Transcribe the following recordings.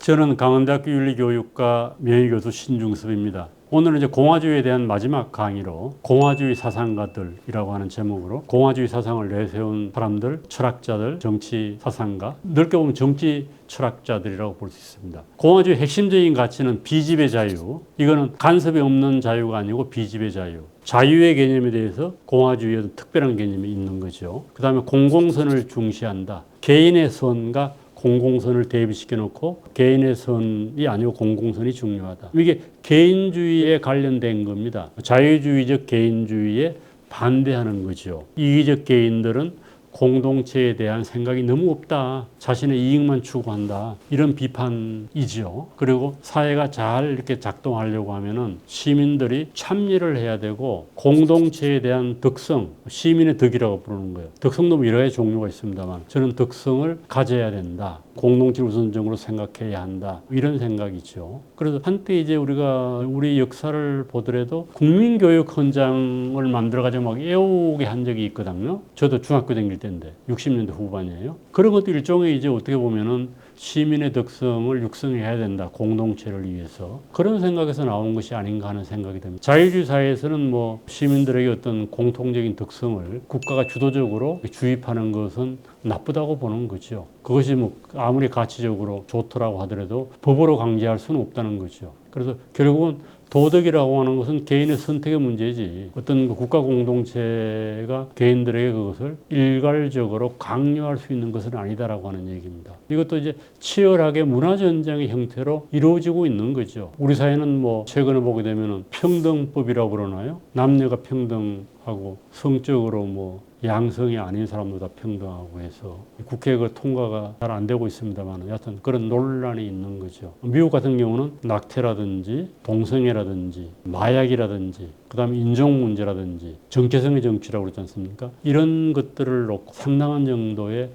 저는 강원대학교 윤리교육과 명예교수 신중섭입니다. 오늘은 이제 공화주의에 대한 마지막 강의로 공화주의 사상가들이라고 하는 제목으로 공화주의 사상을 내세운 사람들, 철학자들, 정치 사상가, 넓게 보면 정치 철학자들이라고 볼 수 있습니다. 공화주의 핵심적인 가치는 비지배 자유, 이거는 간섭이 없는 자유가 아니고 비지배 자유. 자유의 개념에 대해서 공화주의에도 특별한 개념이 있는 거죠. 그 다음에 공공선을 중시한다. 개인의 선과 공공선을 대비시켜 놓고 개인의 선이 아니고 공공선이 중요하다. 이게 개인주의에 관련된 겁니다. 자유주의적 개인주의에 반대하는 거죠. 이기적 개인들은 공동체에 대한 생각이 너무 없다. 자신의 이익만 추구한다. 이런 비판이죠. 그리고 사회가 잘 이렇게 작동하려고 하면은 시민들이 참여를 해야 되고 공동체에 대한 덕성, 시민의 덕이라고 부르는 거예요. 덕성도 여러 가지 종류가 있습니다만 저는 덕성을 가져야 된다. 공동체를 우선적으로 생각해야 한다. 이런 생각이죠. 그래서 한때 이제 우리가 우리 역사를 보더라도 국민교육 헌장을 만들어가지고 막 애우게 한 적이 있거든요. 저도 중학교 다닐 때인데 60년대 후반이에요. 그런 것도 일종의 이제 어떻게 보면은 시민의 덕성을 육성해야 된다. 공동체를 위해서. 그런 생각에서 나온 것이 아닌가 하는 생각이 듭니다. 자유주의 사회에서는 뭐 시민들에게 어떤 공통적인 덕성을 국가가 주도적으로 주입하는 것은 나쁘다고 보는 거죠. 그것이 뭐 아무리 가치적으로 좋더라고 하더라도 법으로 강제할 수는 없다는 거죠. 그래서 결국은 도덕이라고 하는 것은 개인의 선택의 문제지 어떤 국가 공동체가 개인들에게 그것을 일괄적으로 강요할 수 있는 것은 아니다라고 하는 얘기입니다. 이것도 이제 치열하게 문화전쟁의 형태로 이루어지고 있는 거죠. 우리 사회는 뭐 최근에 보게 되면은 평등법이라고 그러나요? 남녀가 평등하고 성적으로 뭐 양성이 아닌 사람도 다 평등하고 해서 국회 그 통과가 잘 안 되고 있습니다만 여하튼 그런 논란이 있는 거죠. 미국 같은 경우는 낙태라든지 동성애라든지 마약이라든지 그다음에 인종 문제라든지 정체성의 정치라고 그러지 않습니까? 이런 것들을 놓고 상당한 정도의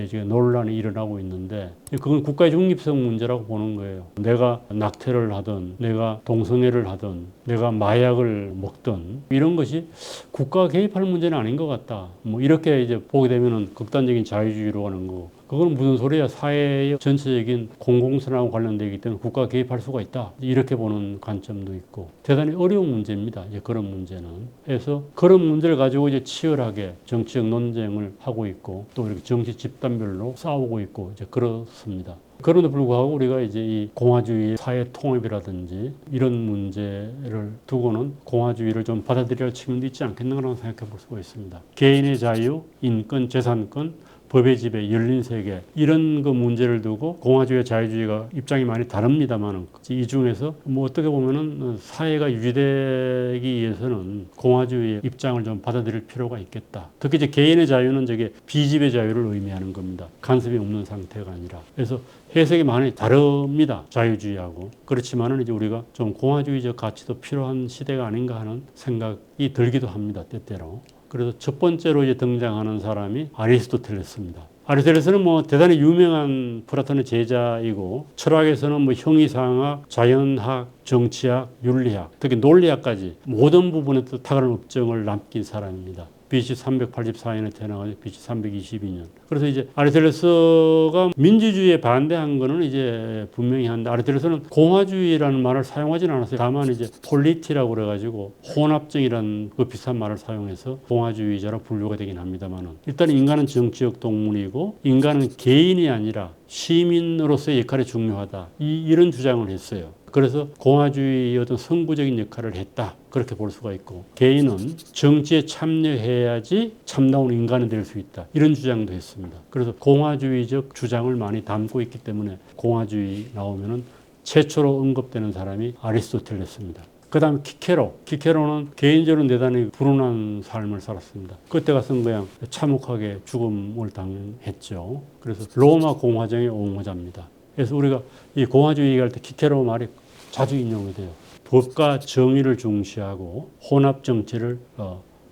지금 논란이 일어나고 있는데 그건 국가의 중립성 문제라고 보는 거예요. 내가 낙태를 하든 내가 동성애를 하든 내가 마약을 먹든 이런 것이 국가가 개입할 문제는 아닌 것 같다. 뭐 이렇게 이제 보게 되면은 극단적인 자유주의로 하는 거. 그건 무슨 소리야? 사회의 전체적인 공공선하고 관련되기 때문에 국가가 개입할 수가 있다. 이렇게 보는 관점도 있고 대단히 어려운 문제입니다. 이제 그런 문제는. 그래서 그런 문제를 가지고 이제 치열하게 정치적 논쟁을 하고 있고 또 이렇게 정치 집단별로 싸우고 있고 이제 그렇습니다. 그럼에도 불구하고 우리가 이제 이 공화주의 사회 통합이라든지 이런 문제를 두고는 공화주의를 좀 받아들여야 할 측면도 있지 않겠는가라고 생각해 볼 수가 있습니다. 개인의 자유, 인권, 재산권, 법의 지배, 열린 세계 이런 그 문제를 두고 공화주의와 자유주의가 입장이 많이 다릅니다만 이 중에서 뭐 어떻게 보면은 사회가 유지되기 위해서는 공화주의의 입장을 좀 받아들일 필요가 있겠다. 특히 이제 개인의 자유는 저게 비지배 자유를 의미하는 겁니다. 간섭이 없는 상태가 아니라. 그래서 해석이 많이 다릅니다. 자유주의하고. 그렇지만은 이제 우리가 좀 공화주의적 가치도 필요한 시대가 아닌가 하는 생각이 들기도 합니다. 때때로. 그래서 첫 번째로 이제 등장하는 사람이 아리스토텔레스입니다. 아리스토텔레스는 뭐 대단히 유명한 플라톤의 제자이고 철학에서는 뭐 형이상학, 자연학, 정치학, 윤리학, 특히 논리학까지 모든 부분에서 탁월한 업적을 남긴 사람입니다. BC 384년에 태어나가지고 BC 322년. 그래서 이제 아리스토텔레스가 민주주의에 반대한 거는 이제 분명히 한데 아리스토텔레스는 공화주의라는 말을 사용하지는 않았어요. 다만 이제 폴리티라고 그래가지고 혼합정이라는 그 비슷한 말을 사용해서 공화주의자로 분류가 되긴 합니다만은 일단 인간은 정치적 동물이고 인간은 개인이 아니라 시민으로서의 역할이 중요하다. 이런 주장을 했어요. 그래서 공화주의의 어떤 선구적인 역할을 했다. 그렇게 볼 수가 있고 개인은 정치에 참여해야지 참다운 인간이 될 수 있다. 이런 주장도 했습니다. 그래서 공화주의적 주장을 많이 담고 있기 때문에 공화주의 나오면은 최초로 언급되는 사람이 아리스토텔레스입니다. 그 다음에 키케로는 개인적으로 대단히 불운한 삶을 살았습니다. 그때가 선거양 참혹하게 죽음을 당했죠. 그래서 로마 공화정의 옹호자입니다. 그래서 우리가 이 공화주의 얘기할 때 키케로 말이 자주 인용이 돼요. 법과 정의를 중시하고 혼합 정치를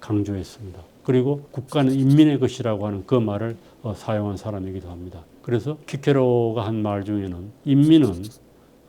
강조했습니다. 그리고 국가는 인민의 것이라고 하는 그 말을 사용한 사람이기도 합니다. 그래서 키케로가 한 말 중에는 인민은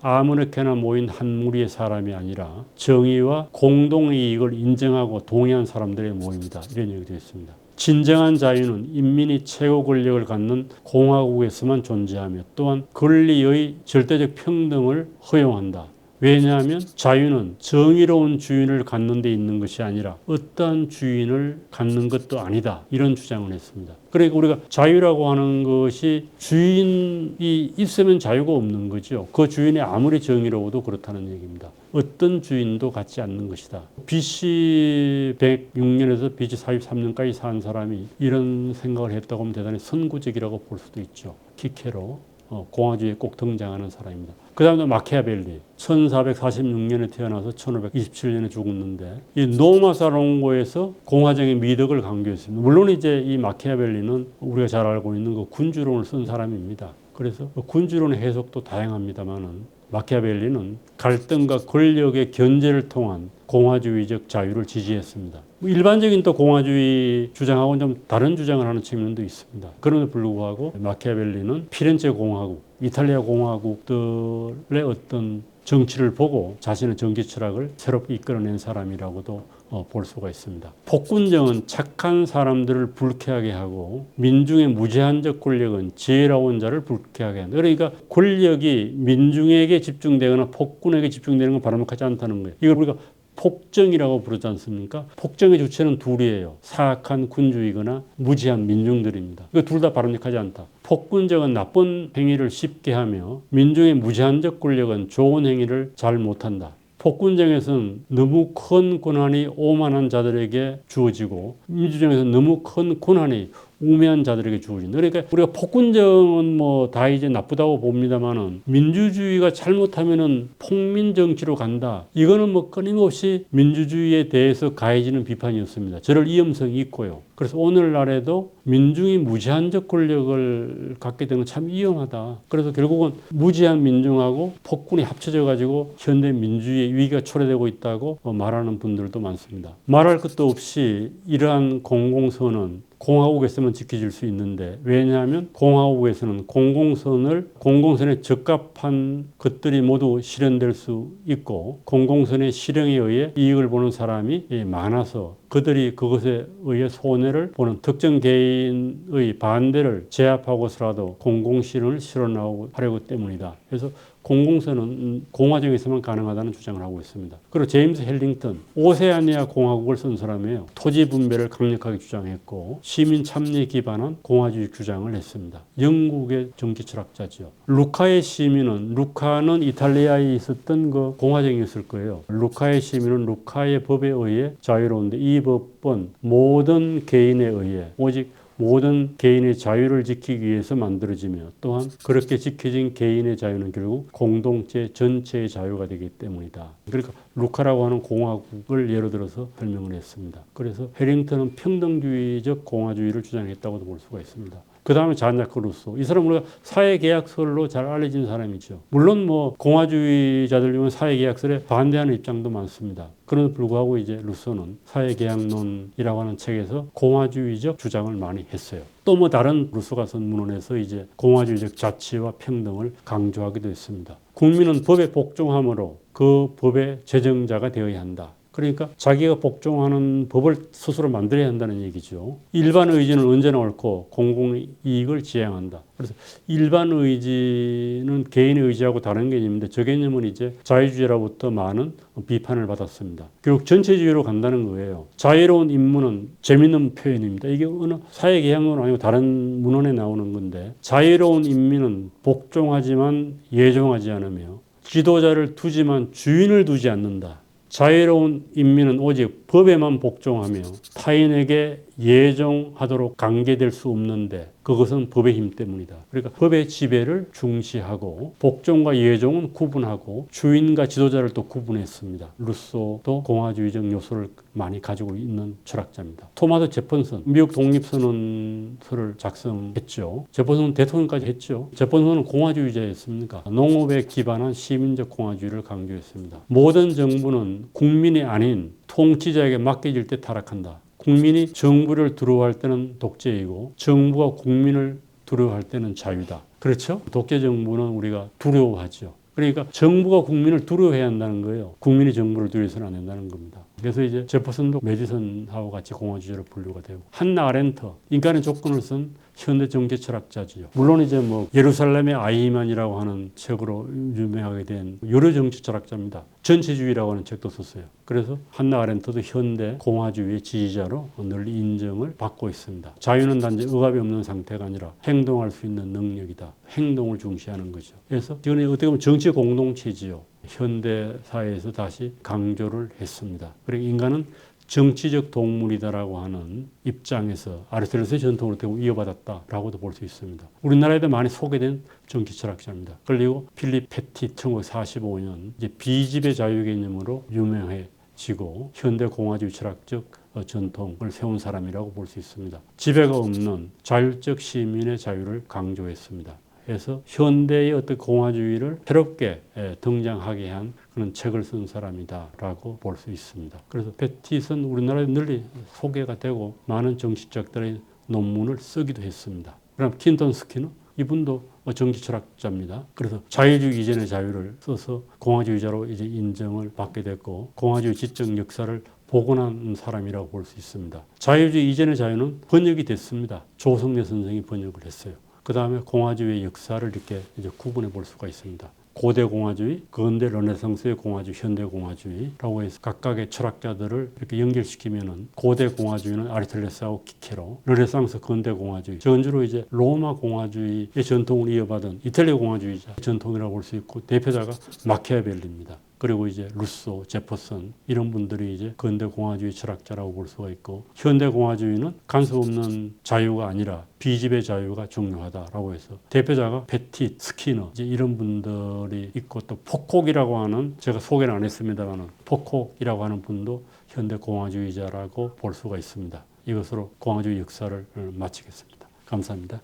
아무렇게나 모인 한 무리의 사람이 아니라 정의와 공동의 이익을 인정하고 동의한 사람들의 모임이다. 이런 얘기도 있습니다. 진정한 자유는 인민이 최고 권력을 갖는 공화국에서만 존재하며 또한 권리의 절대적 평등을 허용한다. 왜냐하면 자유는 정의로운 주인을 갖는 데 있는 것이 아니라 어떠한 주인을 갖는 것도 아니다. 이런 주장을 했습니다. 그러니까 우리가 자유라고 하는 것이 주인이 있으면 자유가 없는 거죠. 그 주인이 아무리 정의로워도 그렇다는 얘기입니다. 어떤 주인도 갖지 않는 것이다. BC 106년에서 BC 43년까지 산 사람이 이런 생각을 했다고 하면 대단히 선구적이라고 볼 수도 있죠. 키케로. 공화주의에 꼭 등장하는 사람입니다. 그 다음에 마키아벨리 1446년에 태어나서 1527년에 죽었는데 이 노마사롱고에서 공화정의 미덕을 강조했습니다. 물론 이제 이 마키아벨리는 우리가 잘 알고 있는 그 군주론을 쓴 사람입니다. 그래서 군주론의 해석도 다양합니다만은 마키아벨리는 갈등과 권력의 견제를 통한 공화주의적 자유를 지지했습니다. 일반적인 또 공화주의 주장하고는 좀 다른 주장을 하는 측면도 있습니다. 그럼에도 불구하고 마키아벨리는 피렌체 공화국, 이탈리아 공화국들의 어떤 정치를 보고 자신의 정치 철학을 새롭게 이끌어낸 사람이라고도 볼 수가 있습니다. 폭군정은 착한 사람들을 불쾌하게 하고 민중의 무제한적 권력은 지혜로운 자를 불쾌하게 한다. 그러니까 권력이 민중에게 집중되거나 폭군에게 집중되는 건 바람직하지 않다는 거예요. 이걸 우리가 폭정이라고 부르지 않습니까? 폭정의 주체는 둘이에요. 사악한 군주이거나 무지한 민중들입니다. 이거 둘 다 바람직하지 않다. 폭군정은 나쁜 행위를 쉽게 하며 민중의 무제한적 권력은 좋은 행위를 잘 못한다. 폭군정에서는 너무 큰 권한이 오만한 자들에게 주어지고 민주정에서는 너무 큰 권한이 우매한 자들에게 주어진다. 그러니까 우리가 폭군정은 뭐 다 이제 나쁘다고 봅니다만은 민주주의가 잘못하면은 폭민 정치로 간다. 이거는 뭐 끊임없이 민주주의에 대해서 가해지는 비판이었습니다. 저럴 위험성이 있고요. 그래서 오늘날에도 민중이 무제한적 권력을 갖게 되는 건 참 위험하다. 그래서 결국은 무제한 민중하고 폭군이 합쳐져 가지고 현대 민주주의의 위기가 초래되고 있다고 말하는 분들도 많습니다. 말할 것도 없이 이러한 공공선언 공화국에서만 지켜질 수 있는데 왜냐하면 공화국에서는 공공선에 적합한 것들이 모두 실현될 수 있고 공공선의 실행에 의해 이익을 보는 사람이 많아서 그들이 그것에 의해 손해를 보는 특정 개인의 반대를 제압하고서라도 공공실현을 실현하려고 때문이다. 그래서 공공선은 공화정에서만 가능하다는 주장을 하고 있습니다. 그리고 제임스 헬링턴, 오세아니아 공화국을 쓴 사람이에요. 토지 분배를 강력하게 주장했고 시민 참여에 기반한 공화주의 주장을 했습니다. 영국의 정치 철학자죠. 루카는 이탈리아에 있었던 그 공화정이었을 거예요. 루카의 시민은 루카의 법에 의해 자유로운데 이 법은 모든 개인에 의해 오직 모든 개인의 자유를 지키기 위해서 만들어지며 또한 그렇게 지켜진 개인의 자유는 결국 공동체 전체의 자유가 되기 때문이다. 그러니까 루카라고 하는 공화국을 예로 들어서 설명을 했습니다. 그래서 해링턴은 평등주의적 공화주의를 주장했다고도 볼 수가 있습니다. 그 다음에 잔자크 루소. 이 사람은 우리가 사회계약설로 잘 알려진 사람이죠. 물론 뭐 공화주의자들 중에 사회계약설에 반대하는 입장도 많습니다. 그럼에도 불구하고 이제 루소는 사회계약론이라고 하는 책에서 공화주의적 주장을 많이 했어요. 또 뭐 다른 루소가 쓴 문헌에서 이제 공화주의적 자치와 평등을 강조하기도 했습니다. 국민은 법에 복종함으로 그 법의 제정자가 되어야 한다. 그러니까 자기가 복종하는 법을 스스로 만들어야 한다는 얘기죠. 일반 의지는 언제나 옳고 공공이익을 지향한다. 그래서 일반 의지는 개인의 의지하고 다른 개념인데 저 개념은 이제 자유주의로부터 많은 비판을 받았습니다. 결국 전체주의로 간다는 거예요. 자유로운 인문은 재밌는 표현입니다. 이게 어느 사회계약론 아니고 다른 문헌에 나오는 건데 자유로운 인민은 복종하지만 예종하지 않으며 지도자를 두지만 주인을 두지 않는다. 자유로운 인민은 오직 법에만 복종하며 타인에게 예종하도록 강제될 수 없는데 그것은 법의 힘 때문이다. 그러니까 법의 지배를 중시하고 복종과 예종은 구분하고 주인과 지도자를 또 구분했습니다. 루소도 공화주의적 요소를 많이 가지고 있는 철학자입니다. 토마스 제퍼슨, 미국 독립선언서를 작성했죠. 제퍼슨은 대통령까지 했죠. 제퍼슨은 공화주의자였습니까? 농업에 기반한 시민적 공화주의를 강조했습니다. 모든 정부는 국민이 아닌 통치자에게 맡겨질 때 타락한다. 국민이 정부를 두려워할 때는 독재이고 정부가 국민을 두려워할 때는 자유다. 그렇죠? 독재 정부는 우리가 두려워하죠. 그러니까 정부가 국민을 두려워해야 한다는 거예요. 국민이 정부를 두려워해서는 안 된다는 겁니다. 그래서 이제 제퍼슨도 메디슨하고 같이 공화주의자로 분류가 되고, 한나 아렌트, 인간의 조건을 쓴 현대 정치 철학자지요. 물론 이제 뭐 예루살렘의 아이만이라고 하는 책으로 유명하게 된 여러 정치 철학자입니다. 전체주의라고 하는 책도 썼어요. 그래서 한나 아렌트도 현대 공화주의의 지지자로 늘 인정을 받고 있습니다. 자유는 단지 억압이 없는 상태가 아니라 행동할 수 있는 능력이다. 행동을 중시하는 거죠. 그래서 이거는 어떻게 보면 정치 공동체지요. 현대 사회에서 다시 강조를 했습니다. 그리고 인간은 정치적 동물이다라고 하는 입장에서 아리스토텔레스의 전통을 어떻게 이어받았다라고도 볼 수 있습니다. 우리나라에도 많이 소개된 정치 철학자입니다. 그리고 필립 페티 1945년 이제 비지배 자유 개념으로 유명해지고 현대 공화주의 철학적 전통을 세운 사람이라고 볼 수 있습니다. 지배가 없는 자율적 시민의 자유를 강조했습니다. 그래서 현대의 어떤 공화주의를 새롭게 등장하게 한 그런 책을 쓴 사람이다라고 볼 수 있습니다. 그래서 패티슨 우리나라에 널리 소개가 되고 많은 정치학자들의 논문을 쓰기도 했습니다. 그럼 킨턴 스키너 이분도 정치 철학자입니다. 그래서 자유주의 이전의 자유를 써서 공화주의자로 이제 인정을 받게 됐고 공화주의 지적 역사를 복원한 사람이라고 볼 수 있습니다. 자유주의 이전의 자유는 번역이 됐습니다. 조성래 선생이 번역을 했어요. 그 다음에 공화주의의 역사를 이렇게 이제 구분해 볼 수가 있습니다. 고대 공화주의, 근대 르네상스의 공화주의, 현대 공화주의라고 해서 각각의 철학자들을 이렇게 연결시키면은 고대 공화주의는 아리스토텔레스하고 키케로, 르네상스 근대 공화주의, 전주로 이제 로마 공화주의의 전통을 이어받은 이탈리아 공화주의자 전통이라고 볼 수 있고 대표자가 마키아벨리입니다. 그리고 이제 루소, 제퍼슨 이런 분들이 이제 근대 공화주의 철학자라고 볼 수가 있고 현대 공화주의는 간섭 없는 자유가 아니라 비지배 자유가 중요하다라고 해서 대표자가 베티, 스키너 이제 이런 분들이 있고 또 포콕이라고 하는 제가 소개는 안 했습니다만 포콕이라고 하는 분도 현대 공화주의자라고 볼 수가 있습니다. 이것으로 공화주의 역사를 마치겠습니다. 감사합니다.